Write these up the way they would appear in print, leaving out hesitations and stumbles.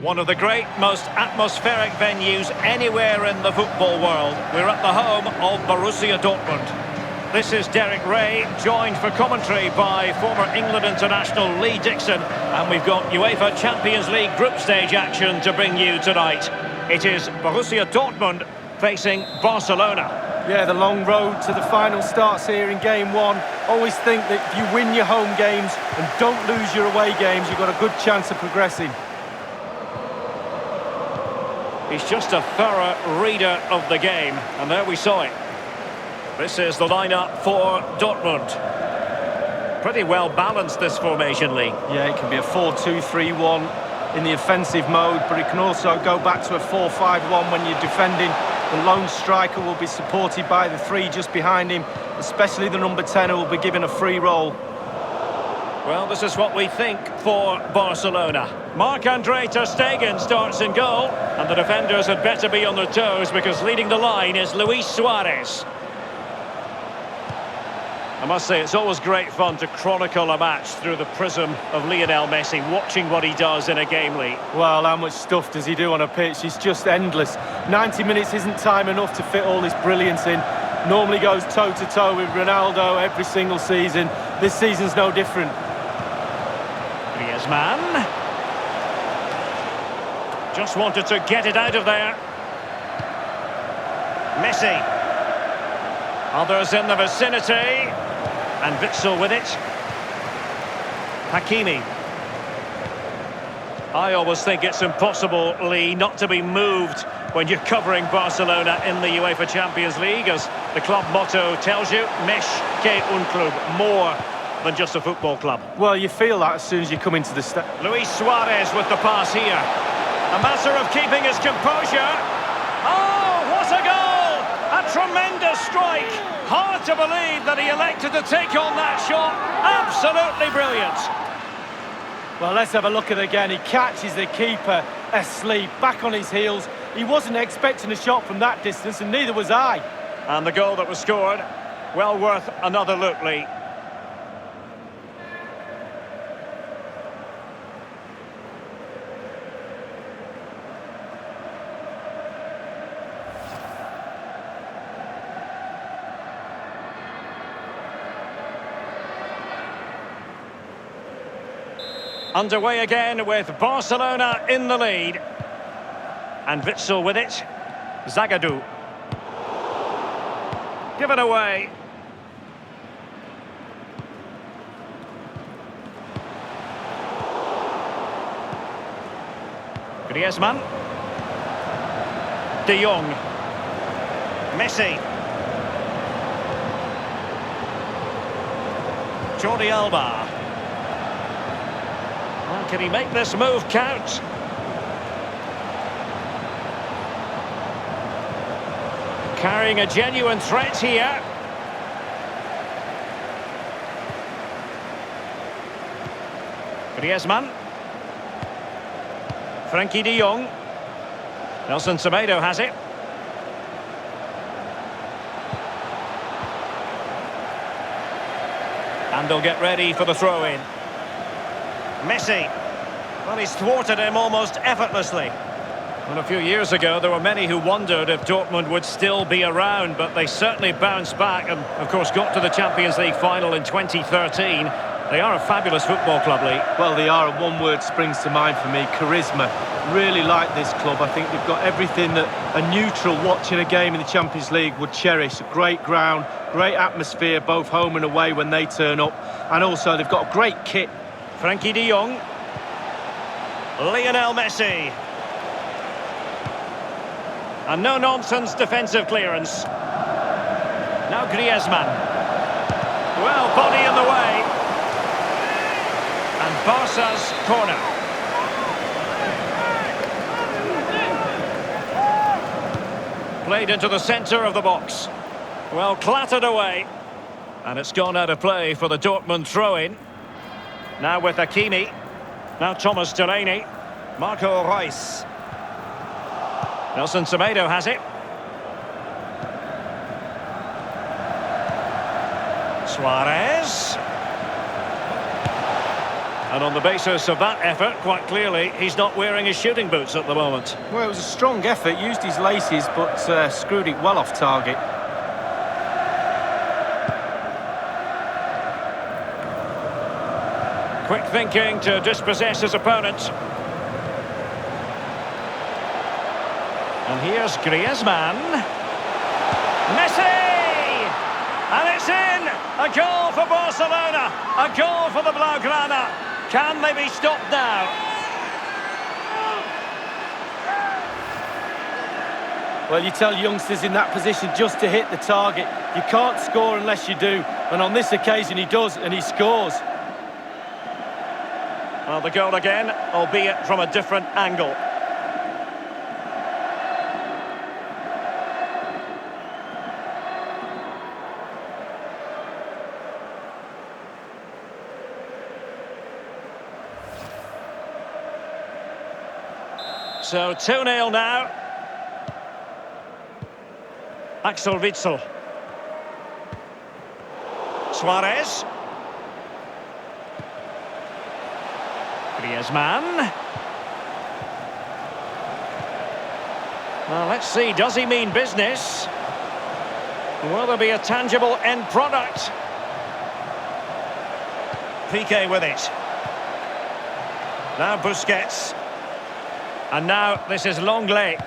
One of the great, most atmospheric venues anywhere in the football world. We're at the home of Borussia Dortmund. This is Derek Ray, joined for commentary by former England international Lee Dixon. And we've got UEFA Champions League group stage action to bring you tonight. It is Borussia Dortmund facing Barcelona. Yeah, the long road to the final starts here in game one. Always think that if you win your home games and don't lose your away games, you've got a good chance of progressing. He's just a thorough reader of the game, and there we saw it. This is the lineup for Dortmund. Pretty well balanced, this formation, Lee. Yeah, it can be a 4-2-3-1 in the offensive mode, but it can also go back to a 4-5-1 when you're defending. The lone striker will be supported by the three just behind him, especially the number 10 who will be given a free role. Well, this is what we think for Barcelona. Marc-Andre ter Stegen starts in goal, and the defenders had better be on their toes because leading the line is Luis Suarez. I must say, it's always great fun to chronicle a match through the prism of Lionel Messi, watching what he does in a game, Lee. Well, how much stuff does he do on a pitch? It's just endless. 90 minutes isn't time enough to fit all this brilliance in. Normally goes toe-to-toe with Ronaldo every single season. This season's no different. Griezmann. Just wanted to get it out of there. Messi. Others in the vicinity. And Witsel with it. Hakimi. I always think it's impossible, Lee, not to be moved when you're covering Barcelona in the UEFA Champions League, as the club motto tells you, Més que un club, more than just a football club. Well, you feel that as soon as you come into the Luis Suarez with the pass here. A matter of keeping his composure. Oh, what a goal! A tremendous strike. Hard to believe that he elected to take on that shot. Absolutely brilliant. Well, let's have a look at it again. He catches the keeper asleep, back on his heels. He wasn't expecting a shot from that distance, and neither was I. And the goal that was scored, well worth another look, Lee. Underway again with Barcelona in the lead. And Witsel with it. Zagadou. Given away. Griezmann. De Jong. Messi. Jordi Alba. Can he make this move count? Carrying a genuine threat here. Griezmann. Frenkie de Jong. Nelson Semedo has it. And they'll get ready for the throw-in. Messi. Well, he's thwarted him almost effortlessly. Well, a few years ago, there were many who wondered if Dortmund would still be around, but they certainly bounced back and, of course, got to the Champions League final in 2013. They are a fabulous football club, Lee. Well, they are, and one word springs to mind for me, charisma. Really like this club. I think they've got everything that a neutral watching a game in the Champions League would cherish. A great ground, great atmosphere, both home and away when they turn up. And also, they've got a great kit. Frenkie de Jong. Lionel Messi. A no-nonsense defensive clearance. Now Griezmann. Well, body in the way. And Barca's corner. Played into the centre of the box. Well, clattered away. And it's gone out of play for the Dortmund throw-in. Now with Hakimi. Now Thomas Delaney. Marco Reus. Nelson Semedo has it. Suarez. And on the basis of that effort, quite clearly, he's not wearing his shooting boots at the moment. Well, it was a strong effort, used his laces, but screwed it well off target. Quick thinking to dispossess his opponent. And here's Griezmann. Messi! And it's in! A goal for Barcelona! A goal for the Blaugrana! Can they be stopped now? Well, you tell youngsters in that position just to hit the target. You can't score unless you do. And on this occasion he does, and he scores. Well, the goal again, albeit from a different angle. So 2-0 now. Axel Witsel. Suarez. Griezmann. Well, let's see, does he mean business? Will there be a tangible end product? Piqué with it. Now Busquets. And now this is Longley.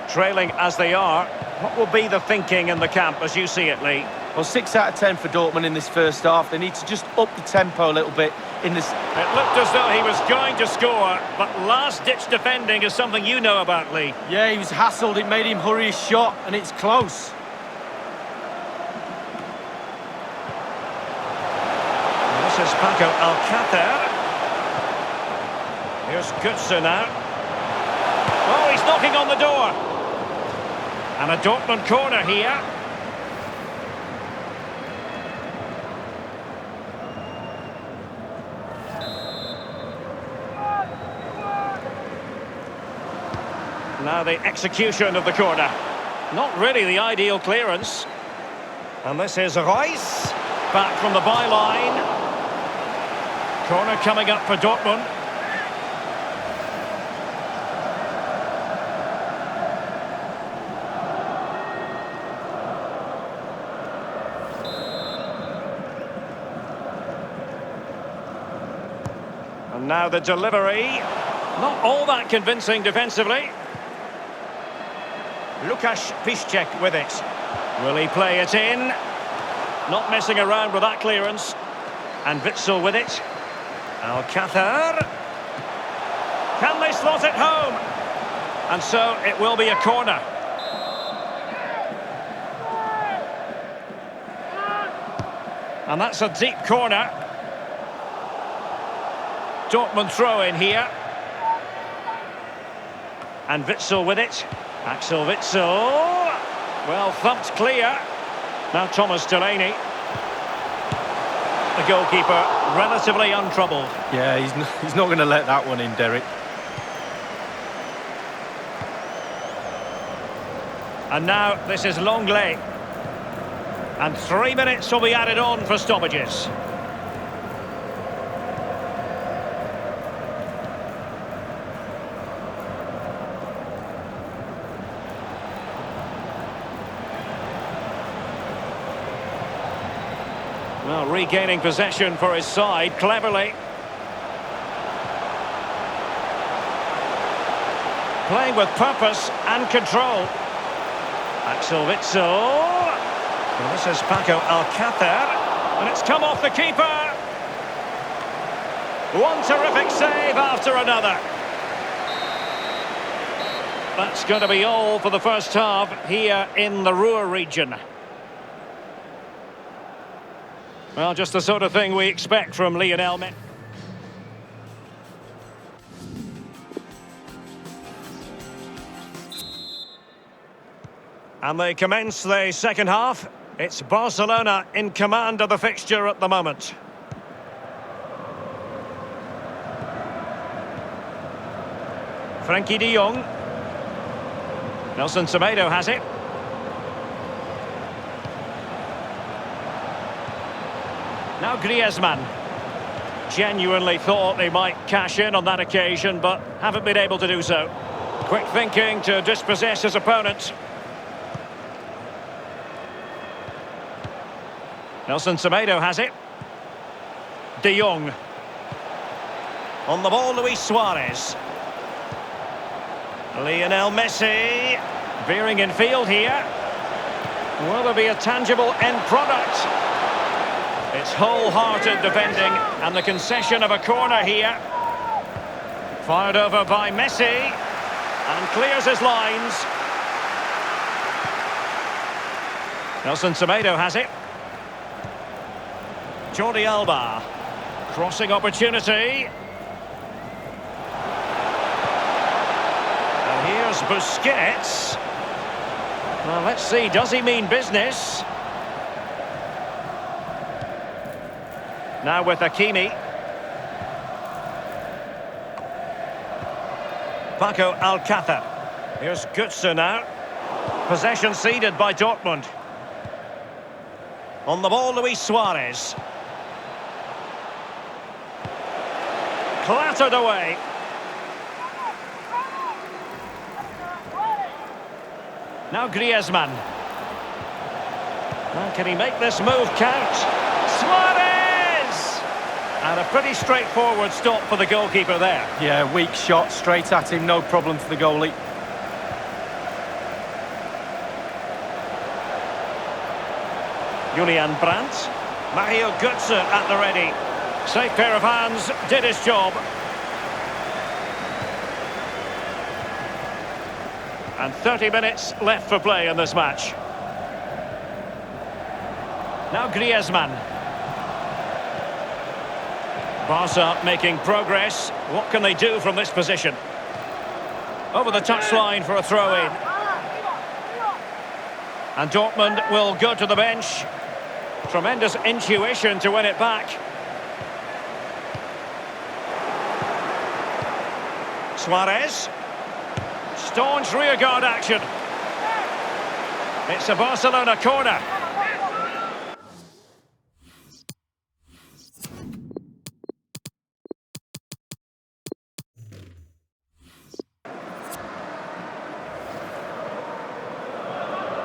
Trailing as they are, what will be the thinking in the camp as you see it, Lee? Well, 6 out of 10 for Dortmund in this first half. They need to just up the tempo a little bit in this. It looked as though he was going to score, but last-ditch defending is something you know about, Lee. Yeah, he was hassled, it made him hurry his shot, and it's close. This is Paco Alcácer. Here's Götze now. Oh, he's knocking on the door. And a Dortmund corner here. Now the execution of the corner. Not really the ideal clearance. And this is Reus. Back from the byline. Corner coming up for Dortmund. And now the delivery. Not all that convincing defensively. Łukasz Piszczek with it. Will he play it in? Not messing around with that clearance. And Witsel with it. Alcácer. Can they slot it home? And so it will be a corner. And that's a deep corner. Dortmund throw in here. And Witsel with it. Axel Witsel. Well, thumped clear. Now Thomas Delaney. The goalkeeper relatively untroubled. Yeah, he's not going to let that one in, Derek. And now this is Longley. And 3 minutes will be added on for stoppages. Well, regaining possession for his side, cleverly. Playing with purpose and control. Axel Witsel. Well, this is Paco Alcácer. And it's come off the keeper. One terrific save after another. That's going to be all for the first half here in the Ruhr region. Well, just the sort of thing we expect from Lionel Messi. And they commence the second half. It's Barcelona in command of the fixture at the moment. Frenkie de Jong. Nelson Semedo has it. Now Griezmann. Genuinely thought they might cash in on that occasion, but haven't been able to do so. Quick thinking to dispossess his opponent. Nelson Semedo has it. De Jong. On the ball, Luis Suarez. Lionel Messi. Veering in field here. Will there be a tangible end product? It's wholehearted defending, and the concession of a corner here. Fired over by Messi, and clears his lines. Nelson Semedo has it. Jordi Alba. Crossing opportunity. And here's Busquets. Well, let's see, does he mean business? Now with Hakimi. Paco Alcácer. Here's Götze now. Possession ceded by Dortmund. On the ball, Luis Suarez. Clattered away. Now Griezmann. Well, can he make this move count? Suarez! And a pretty straightforward stop for the goalkeeper there. Yeah, weak shot, straight at him, no problem for the goalie. Julian Brandt. Mario Götze at the ready. Safe pair of hands, did his job. And 30 minutes left for play in this match. Now Griezmann. Barca making progress. What can they do from this position? Over the touchline for a throw-in. And Dortmund will go to the bench. Tremendous intuition to win it back. Suarez. Staunch rearguard action. It's a Barcelona corner.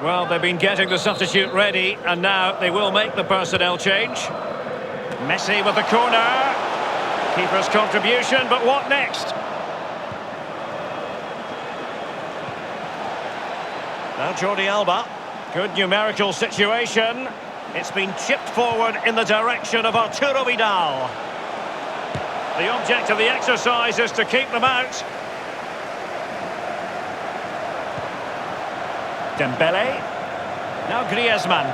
Well, they've been getting the substitute ready, and now they will make the personnel change. Messi with the corner. Keeper's contribution, but what next? Now Jordi Alba. Good numerical situation. It's been chipped forward in the direction of Arturo Vidal. The object of the exercise is to keep them out. Dembele. Now Griezmann.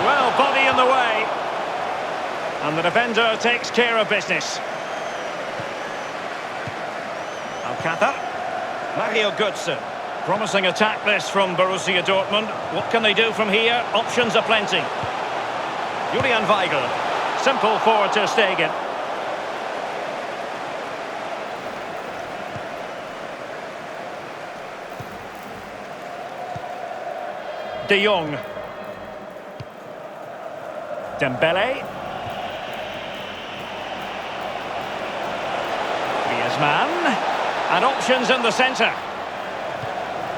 Well, body in the way. And the defender takes care of business. Alcácer. Mario Götze. Promising attack this from Borussia Dortmund. What can they do from here? Options are plenty. Julian Weigl. Simple for Ter Stegen. De Jong. Dembele. Griezmann. And options in the centre.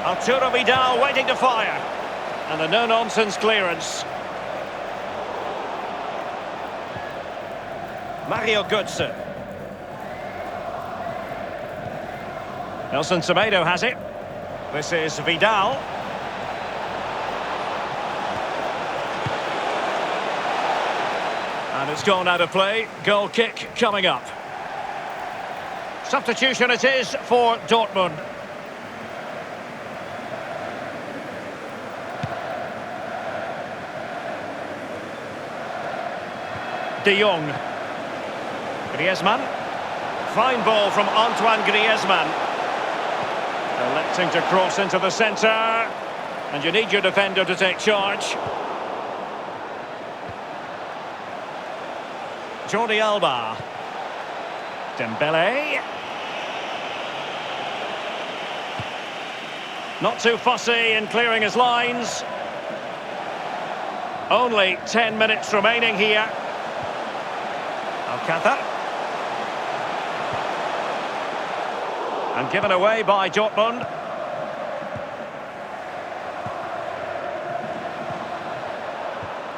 Arturo Vidal waiting to fire. And a no-nonsense clearance. Mario Götze. Nelson Semedo has it. This is Vidal. And it's gone out of play. Goal kick coming up. Substitution it is for Dortmund. De Jong. Griezmann. Fine ball from Antoine Griezmann. Electing to cross into the centre. And you need your defender to take charge. Jordi Alba. Dembele. Not too fussy in clearing his lines. Only 10 minutes remaining here. Alcácer. And given away by Dortmund.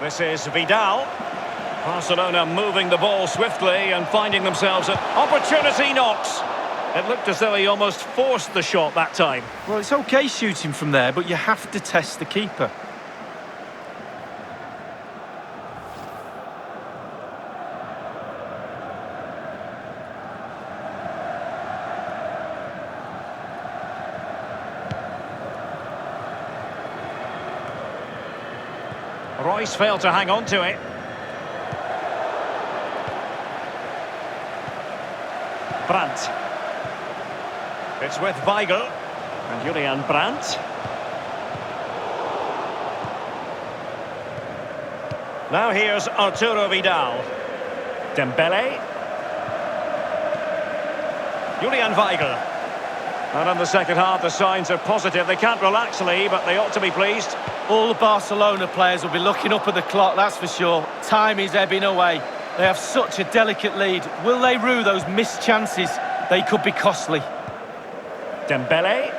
This is Vidal. Barcelona moving the ball swiftly and finding themselves at opportunity knocks. It looked as though he almost forced the shot that time. Well, it's okay shooting from there, but you have to test the keeper. Royce failed to hang on to it. Brandt. It's with Weigl. And Julian Brandt. Now here's Arturo Vidal. Dembele. Julian Weigl. And in the second half, the signs are positive. They can't relax, Lee, but they ought to be pleased. All the Barcelona players will be looking up at the clock, that's for sure. Time is ebbing away. They have such a delicate lead. Will they rue those missed chances? They could be costly. Dembele.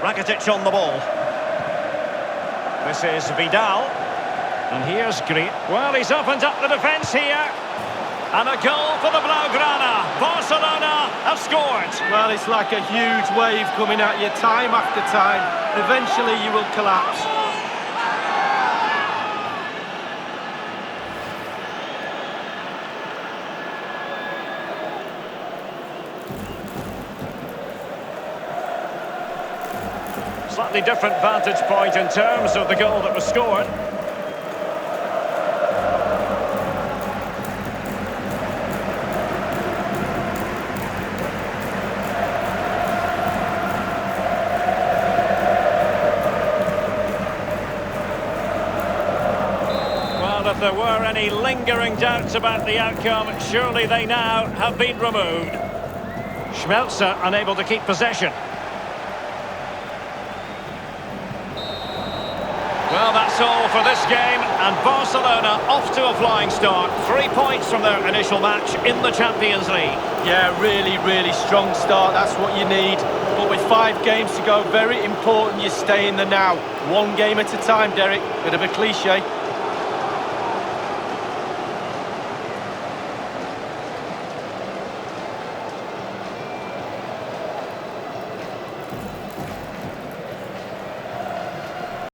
Rakitic on the ball. This is Vidal. And here's Green. Well, he's opened up the defence here. And a goal for the Blaugrana. Barcelona have scored. Well, it's like a huge wave coming at you time after time. Eventually you will collapse. Slightly different vantage point in terms of the goal that was scored. If there were any lingering doubts about the outcome, surely they now have been removed. Schmelzer unable to keep possession. Well, that's all for this game, and Barcelona off to a flying start. 3 points from their initial match in the Champions League. Yeah, really strong start, that's what you need. But with 5 games to go, very important you stay in the now. One game at a time, Derek. Bit of a cliche.